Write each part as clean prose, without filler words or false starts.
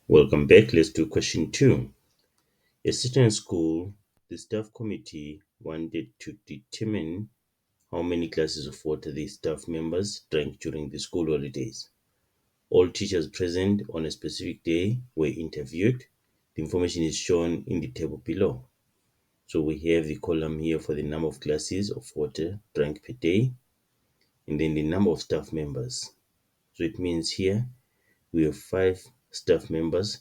Welcome back. Let's do question 2. A certain school, the staff committee wanted to determine how many glasses of water the staff members drank during the school holidays. All teachers present on a specific day were interviewed. The information is shown in the table below. So we have the column here for the number of glasses of water drank per day, and then the number of staff members. So it means here we have 5 staff members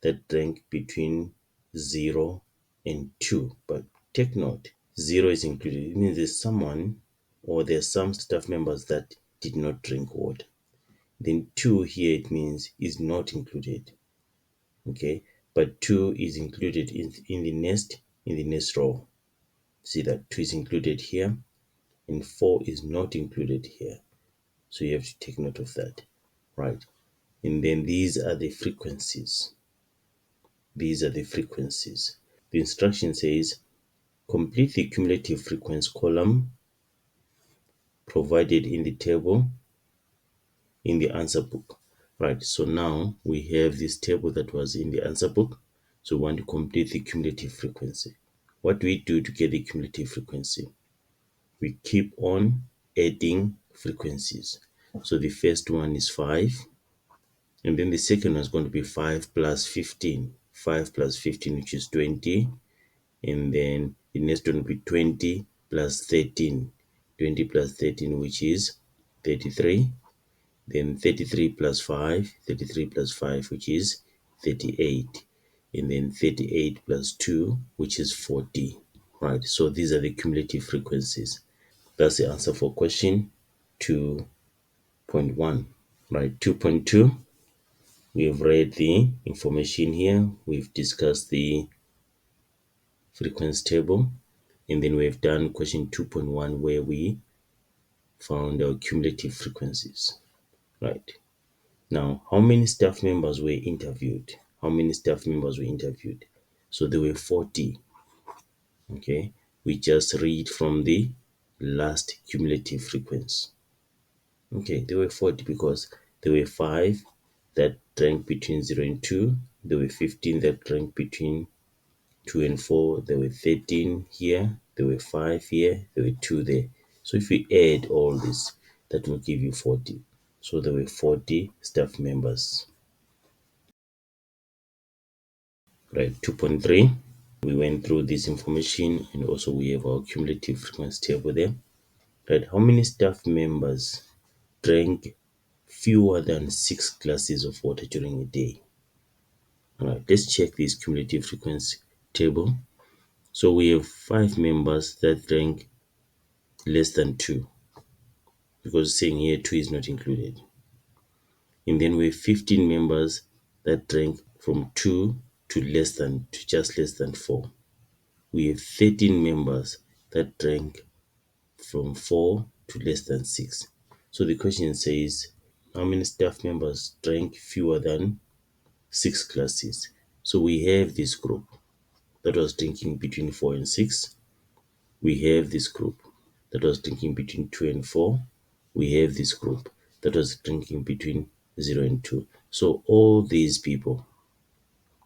that drank between 0 and 2. But take note, 0 is included. It means there's someone or there's some staff members that did not drink water. Then 2 here, it means is not included. Okay, but 2 is included in the next row. See that 2 is included here and 4 is not included here. So you have to take note of that, right? And then these are the frequencies. These are the frequencies. The instruction says complete the cumulative frequency column provided in the table in the answer book. Right, so now we have this table that was in the answer book. So we want to complete the cumulative frequency. What do we do to get the cumulative frequency? We keep on adding frequencies. So the first one is 5, and then the second one is going to be 5 plus 15. 5 plus 15, which is 20. And then the next one will be 20 plus 13. 20 plus 13, which is 33. Then 33 plus 5. 33 plus 5, which is 38. And then 38 plus 2, which is 40. Right, so these are the cumulative frequencies. That's the answer for question 2.1. Right, 2.2. We have read the information here. We've discussed the frequency table, and then we've done question 2.1 where we found our cumulative frequencies. Right, now how many staff members were interviewed? So there were 40. Okay, we just read from the last cumulative frequency. Okay, there were 40 because there were 5 that drank between 0 and 2. There were 15 that drank between 2 and 4. There were 13 here. There were 5 here. There were 2 there. So if we add all this, that will give you 40. So there were 40 staff members. Right, 2.3. We went through this information, and also we have our cumulative frequency table there. Right, how many staff members drank fewer than 6 glasses of water during a day? All right, let's check this cumulative frequency table. So we have 5 members that drank less than 2, because saying here 2 is not included. And then we have 15 members that drank from 2 to just less than 4. We have 13 members that drank from 4 to less than 6. So the question says, how many staff members drank fewer than 6 glasses? So we have this group that was drinking between 4 and 6. We have this group that was drinking between 2 and 4. We have this group that was drinking between 0 and 2. So all these people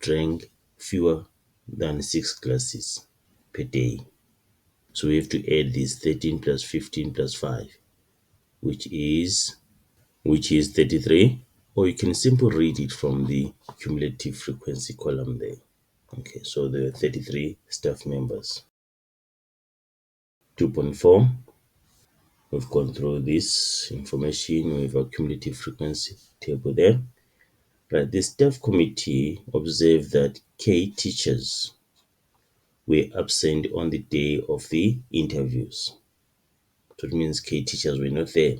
drank fewer than 6 glasses per day. So we have to add this 13 plus 15 plus 5, which is 33, or you can simply read it from the cumulative frequency column there. Okay, so there are 33 staff members. 2.4. We've gone through this information. We have a cumulative frequency table there. Right, the staff committee observed that K teachers were absent on the day of the interviews. So it means K teachers were not there.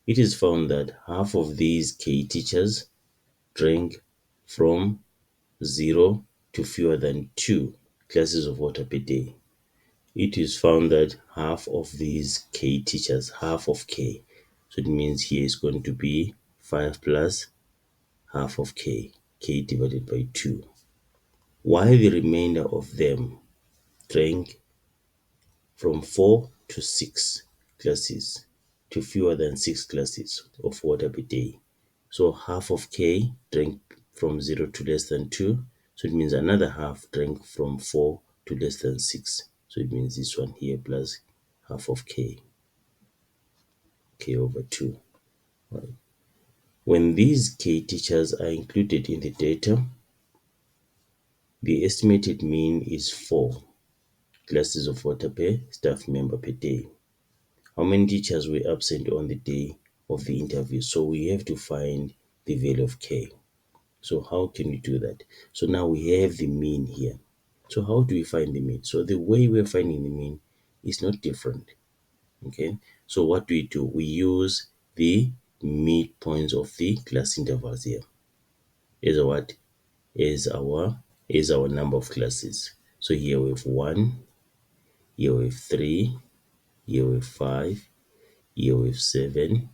It is found that half of these K teachers drank from 0 to fewer than 2 glasses of water per day. It is found that half of these K teachers, half of K, so it means here is going to be 5 plus half of K, K divided by 2. While the remainder of them drank from 4 to 6 glasses fewer than 6 glasses of water per day. So half of K drank from 0 to less than 2. So it means another half drank from 4 to less than 6. So it means this one here plus half of k over 2. Right. When these k teachers are included in the data, the estimated mean is 4 glasses of water per staff member per day. How many teachers were absent on the day of the interview? So we have to find the value of k. So how can we do that? So now we have the mean here. So how do we find the mean? So the way we're finding the mean is not different. Okay. So what do? We use the midpoints of the class intervals here as what? As our number of classes. So here we have 1, here we have 3, here we have 5, here we have 7,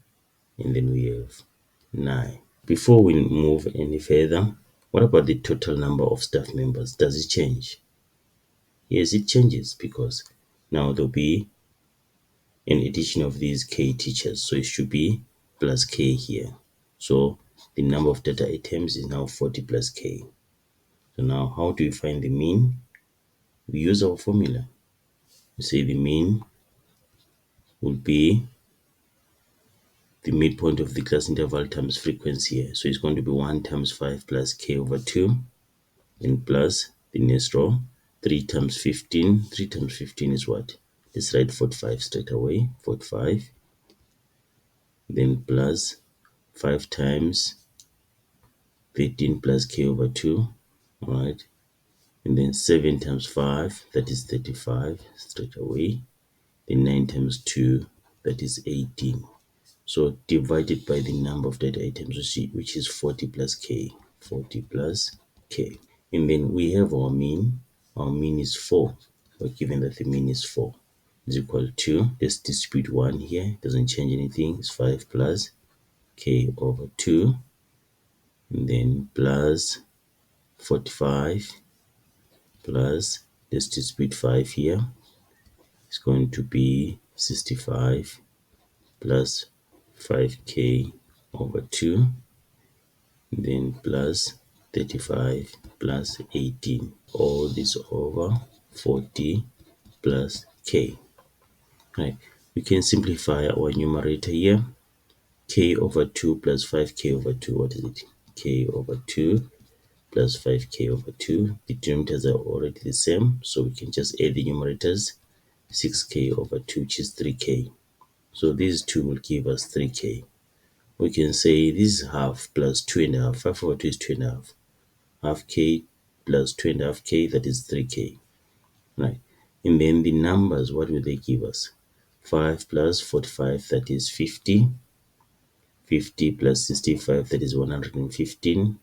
and then we have 9. Before we move any further, what about the total number of staff members? Does it change? Yes, it changes because now there'll be an addition of these k teachers. So it should be plus k here. So the number of data items is now 40 plus k. So now how do we find the mean? We use our formula. We say the mean will be the midpoint of the class interval times frequency here. So it's going to be 1 times 5 plus k over 2, and plus the next row, 3 times 15. 3 times 15 is what? Let's write 45 straight away. 45. Then plus 5 times 13 plus k over 2. Alright. And then 7 times 5, that is 35 straight away. Then 9 times 2, that is 18. So divided by the number of data items, which is 40 plus k. 40 plus k. And then we have our mean. Our mean is 4. We're given that the mean is 4 is equal to, let's distribute 1 here. Doesn't change anything. It's 5 plus k over 2. And then plus 45 plus, let's distribute 5 here. It's going to be 65 plus 5k over 2. And then plus 35 plus 18. All this over 40 plus k. Right. We can simplify our numerator here. K over 2 plus 5k over 2. What is it? K over 2 plus 5k over 2. The denominators are already the same, so we can just add the numerators. 6k over 2, which is 3k. So these two will give us 3k. We can say this is half plus 2.5. 5 over 2 is 2.5. Half k plus 2.5k, that is 3k. Right. And then the numbers, what will they give us? 5 plus 45, that is 50. 50 plus 65, that is 115.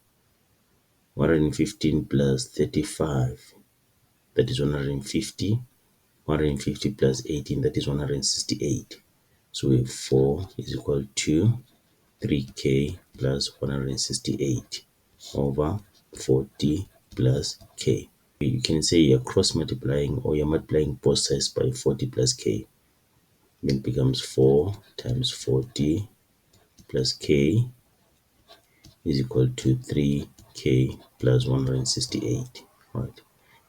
115 plus 35, that is 150. 150 plus 18, that is 168. So we have 4 is equal to 3k plus 168 over 40 plus k. You can say you're cross multiplying, or you're multiplying both sides by 40 plus k. Then it becomes 4 times 40 plus k is equal to 3k plus 168. Right.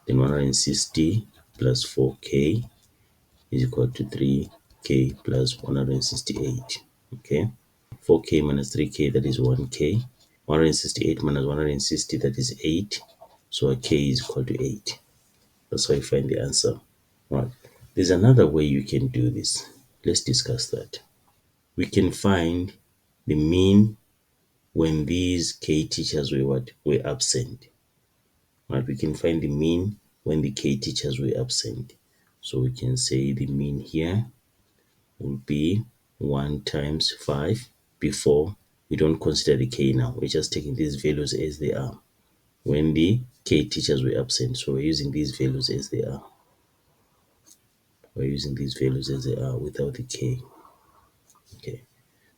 Then 160 plus 4k is equal to 3k plus 168. Okay. 4k minus 3k, that is 1k. 168 minus 160, that is 8. So a k is equal to 8. That's how you find the answer. Right. There's another way you can do this. Let's discuss that. We can find the mean when these k teachers were absent. Right. We can find the mean when the k teachers were absent. So we can say the mean here will be 1 times 5. Before, we don't consider the k now. We're just taking these values as they are when the k teachers were absent. So we're using these values as they are. We're using these values as they are without the k. Okay.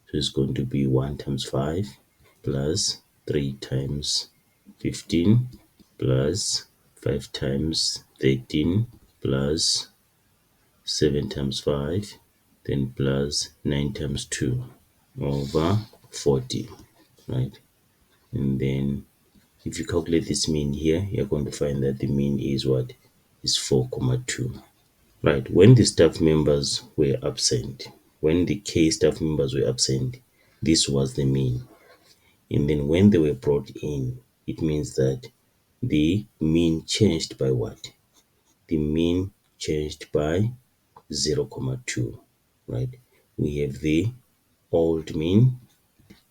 So it's going to be 1 times 5 plus 3 times 15 plus 5 times 13 plus 7 times 5, then plus 9 times 2 over 40, right? And then If you calculate this mean here, you're going to find that the mean is what? Is 4,2. Right, when the staff members were absent, when the K staff members were absent, this was the mean. And then when they were brought in, it means that the mean changed by what? The mean changed by 0,2, right? We have the old mean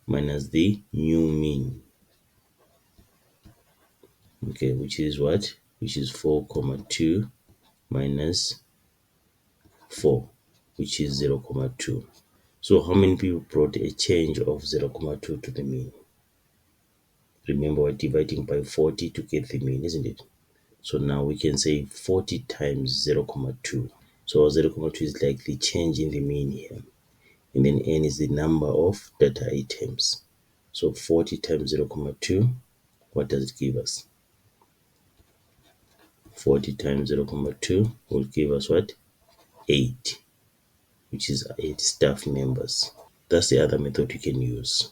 minus the new mean, okay, which is what? Which is 4,2 minus 4, which is 0,2. So how many people brought a change of 0,2 to the mean? Remember, we're dividing by 40 to get the mean, isn't it? So now we can say 40 times 0,2. So 0,2 is like the change in the mean here. And then n is the number of data items. So 40 times 0,2, what does it give us? 40 times 0,2 will give us what? 8, which is 8 staff members. That's the other method you can use.